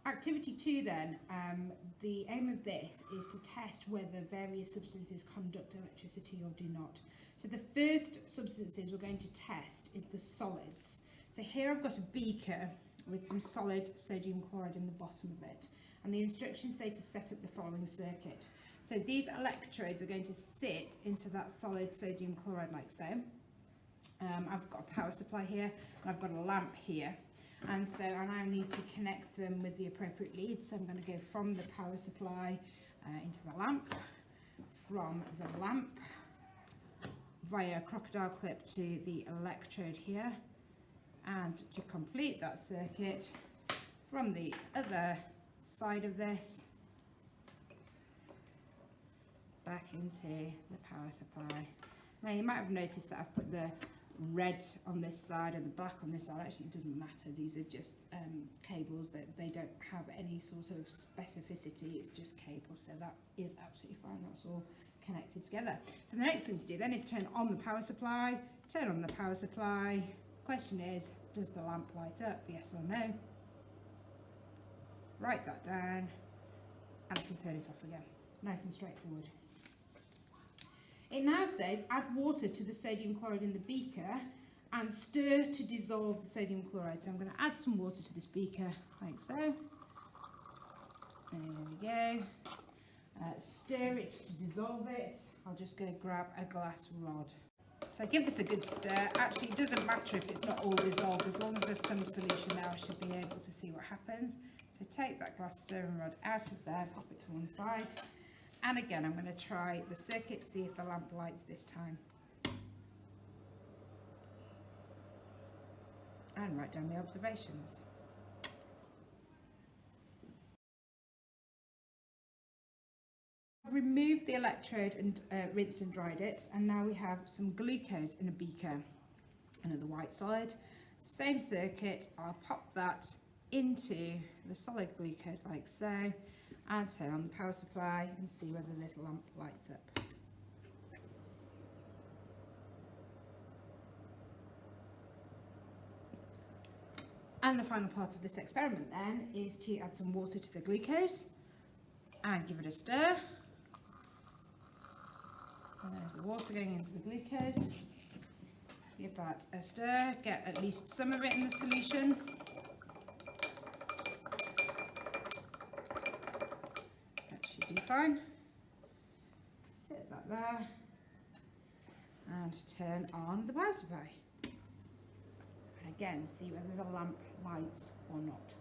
Activity 2 then, the aim of this is to test whether various substances conduct electricity or do not. So the first substances we're going to test is the solids. So here I've got a beaker with some solid sodium chloride in the bottom of it, and the instructions say to set up the following circuit. So these electrodes are going to sit into that solid sodium chloride like so. I've got a power supply here and I've got a lamp here, and so I now need to connect them with the appropriate leads. So I'm going to go from the power supply into the lamp, from the lamp via a crocodile clip to the electrode here, and to complete that circuit from the other side of this back into the power supply. Now you might have noticed that I've put the red on this side and the black on this side. Actually, it doesn't matter, these are just cables, that they don't have any sort of specificity, it's just cable, so that is absolutely fine, that's all connected together. So the next thing to do then is turn on the power supply, turn on the power supply. Question is, does the lamp light up, yes or no? Write that down and I can turn it off again. Nice and straightforward. It now says add water to the sodium chloride in the beaker and stir to dissolve the sodium chloride. So I'm going to add some water to this beaker like so. There we go. Stir it to dissolve it. I'll just go grab a glass rod. So give this a good stir. Actually, it doesn't matter if it's not all dissolved, as long as there's some solution there, I should be able to see what happens. So take that glass stirring rod out of there, pop it to one side. And again, I'm going to try the circuit, see if the lamp lights this time. And write down the observations. I've removed the electrode and rinsed and dried it, and now we have some glucose in a beaker, another white solid. Same circuit, I'll pop that into the solid glucose like so, and turn on the power supply and see whether this lamp lights up. And the final part of this experiment then is to add some water to the glucose and give it a stir. So there's the water going into the glucose. Give that a stir, get at least some of it in the solution. That should do fine. Set that there and turn on the power supply. And again, see whether the lamp lights or not.